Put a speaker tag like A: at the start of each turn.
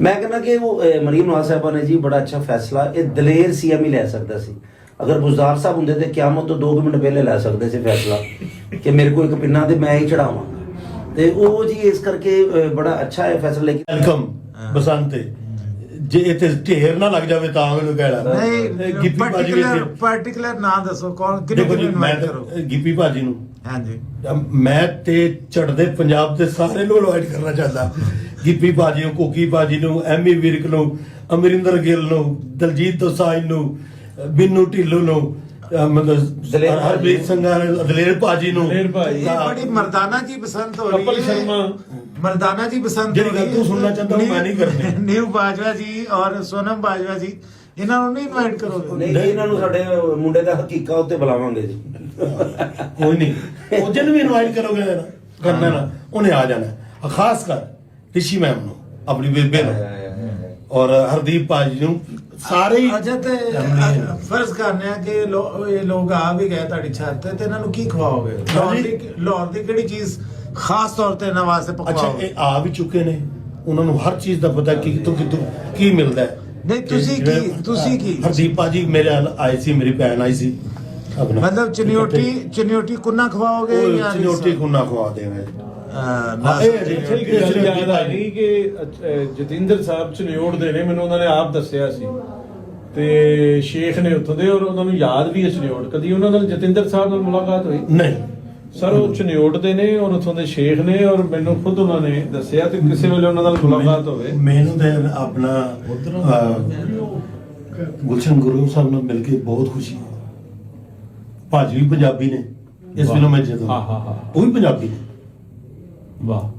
A: मैं कहना कि वो मरीम नवाज साहबा ने जी बड़ा अच्छा फैसला ये दलेर सीएम ही लै सकता सी। अगर बुज़दार साहब होंगे तो क्यामत तो 2 मिनट पहले लै सकते थे फैसला कि मेरे को एक पिन्ना तो मैं ही चढ़ावांगा। तो वो जी इस करके बड़ा अच्छा है फैसला। लेकिन
B: ਵੈਲਕਮ ਬਸੰਤ ਜੇ ਇੱਥੇ ਢੇਰ ਨਾ ਲੱਗ ਜਾਵੇ ਤਾਂ ਮੈਨੂੰ ਕਹਿਣਾ
C: ਨਹੀਂ
B: ਗਿੱਪੀ ਭਾਜੀ ਵੀ ਇੱਥੇ
C: ਪਾਰਟਿਕੂਲਰ ਨਾਂ ਦੱਸੋ ਕੌਣ
B: ਦੇਖੋ ਜੀ, ਮੈਂ
C: ਇਨਵਾਈਟ ਕਰੋ।
B: ਗਿੱਪੀ ਭਾਜੀ ਨੂੰ
C: ਹਾਂਜੀ
B: ਮੈਂ ਤੇ ਚੜ੍ਹਦੇ ਪੰਜਾਬ ਦੇ ਸਾਰੇ ਨੂੰ ਇਨਵਾਈਟ ਕਰਨਾ ਚਾਹੁੰਦਾ। ਗਿੱਪੀ ਭਾਜੀ ਨੂੰ, ਕੋਕੀ ਭਾਜੀ ਨੂੰ, ਐਮੀ ਵਿਰਕ ਨੂੰ, ਅਮਰਿੰਦਰ ਗਿੱਲ ਨੂੰ, ਦਲਜੀਤ ਦੋਸਾਂਝ ਨੂੰ, ਬਿੰਨੂ ਢਿੱਲੋਂ ਨੂੰ, ਮਤਲਬ ਹਰਪ੍ਰੀਤ ਸਿੰਘਾਂ ਨੂੰ, ਦਲੇਰ ਭਾਜੀ ਨੂੰ।
C: ਇਹ ਬੜੀ ਮਰਦਾਨਾ ਜੀ ਪਸੰਦ ਹੋ ਰਹੀ ਹੈ।
D: कपिल शर्मा
C: मर्दाना जी पसंद
B: ਜਿਹੜੀ ਗੱਲ ਤੂੰ ਸੁਣਨਾ ਚਾਹੁੰਦਾ ਉਹ ਮੈਂ ਨਹੀਂ ਕਰਨੀ।
C: नीरू बाजवा जी और सोनम बाजवा जी ਇਹਨਾਂ ਨੂੰ ਨਹੀਂ ਇਨਵਾਈਟ ਕਰੋਗੇ?
A: ਨਹੀਂ ਇਹਨਾਂ ਨੂੰ ਸਾਡੇ ਮੁੰਡੇ ਦਾ ਹਕੀਕਾ ਉੱਤੇ ਬੁਲਾਵਾਂਗੇ ਜੀ।
B: ਕੋਈ ਨਹੀਂ, ਉਹ ਜਿਹਨੂੰ ਵੀ ਇਨਵਾਈਟ ਕਰੋਗੇ ਨਾ ਕਰਨਾ ਨਾ ਉਹਨੇ ਆ ਜਾਣਾ। ਖਾਸ ਕਰ ਰਿਸ਼ੀ ਮੈਮ ਨੂੰ, ਆਪਣੀ ਬੇਬੇ ਨੂੰ, ਔਰ ਹਰਦੀਪ ਭਾਜੀ ਨੂੰ, ਸਾਰੇ ਹੀ।
C: ਅੱਛਾ ਤੇ ਫਰਜ਼ ਕਰਨੇ ਆ ਕਿ ਇਹ ਲੋਕ ਆ ਵੀ ਗਏ ਤੁਹਾਡੀ ਛੱਤ ਤੇ ਇਹਨਾਂ ਨੂੰ ਕੀ ਖਵਾਓਗੇ? ਲਾਹੌਰ ਦੀ ਕਿਹੜੀ ਚੀਜ਼ ਖਾਸ ਤੌਰ ਤੇ ਇਹਨਾਂ ਵਾਸਤੇ
B: ਅੱਛਾ,
C: ਪਕਵਾਓਗੇ?
B: ਇਹ ਆ ਵੀ ਚੁੱਕੇ ਨੇ, ਉਹਨਾਂ ਨੂੰ ਹਰ ਚੀਜ਼ ਦਾ ਪਤਾ ਕਿ ਕਿਤੋਂ ਕੀ ਮਿਲਦਾ ਹੈ।
C: ਨਹੀਂ ਤੁਸੀਂ ਕੀ
B: ਹਰਦੀਪ ਭਾਜੀ ਮੇਰੇ ਨਾਲ ਆਏ ਸੀ, ਮੇਰੀ ਭੈਣ ਆਈ ਸੀ ਆਪਣਾ,
C: ਮਤਲਬ ਚਨਿਓਟੀ ਕੁੰਨਾ ਖਵਾਓਗੇ ਜਾਂ
B: ਚਨਿਓਟੀ ਕੁੰਨਾ ਖਵਾ ਦੇਵਾਂਗੇ।
D: ਇੱਥੇ ਇੱਕ ਗੱਲ ਯਾਦ ਆ ਗਈ ਕਿ ਜਤਿੰਦਰ ਸਾਹਿਬ ਚਨਿਓੜ ਦੇ ਨੇ, ਮੈਨੂੰ ਉਹਨਾਂ ਨੇ ਆਪ ਦੱਸਿਆ ਸੀ ਤੇ ਸ਼ੇਖ ਨੇ ਉੱਥੋਂ ਦੇ, ਔਰ ਉਹਨਾਂ ਨੂੰ ਯਾਦ ਵੀ ਹੈ ਚਨਿਓੜ। ਕਦੀ ਉਹਨਾਂ ਨਾਲ ਜਤਿੰਦਰ ਸਾਹਿਬ ਨਾਲ ਮੁਲਾਕਾਤ ਹੋਈ?
B: ਨਹੀਂ
D: ਸਰ, ਉਹ ਚਨਿਓੜ ਦੇ ਨੇ ਔਰ ਉੱਥੋਂ ਦੇ ਸ਼ੇਖ ਨੇ, ਔਰ ਮੈਨੂੰ ਖੁਦ ਉਹਨਾਂ ਨੇ ਦੱਸਿਆ ਤੇ ਕਿਸੇ ਵੇਲੇ ਉਹਨਾਂ ਨਾਲ ਮੁਲਾਕਾਤ ਹੋਵੇ।
B: ਮੈਨੂੰ ਤਾਂ ਆਪਣਾ ਗੁਲਸ਼ਨ ਗੁਰੂ ਸਾਹਿਬ ਨਾਲ ਮਿਲ ਕੇ ਬਹੁਤ ਖੁਸ਼ੀ ਹੋਈ। ਭਾਜੀ ਵੀ ਪੰਜਾਬੀ ਨੇ, ਇਸ ਵੇਲੇ ਮੈਂ ਜਦੋਂ
D: ਹਾਂ
B: ਉਹ ਵੀ ਪੰਜਾਬੀ ਨੇ।
D: ਵਾਹ।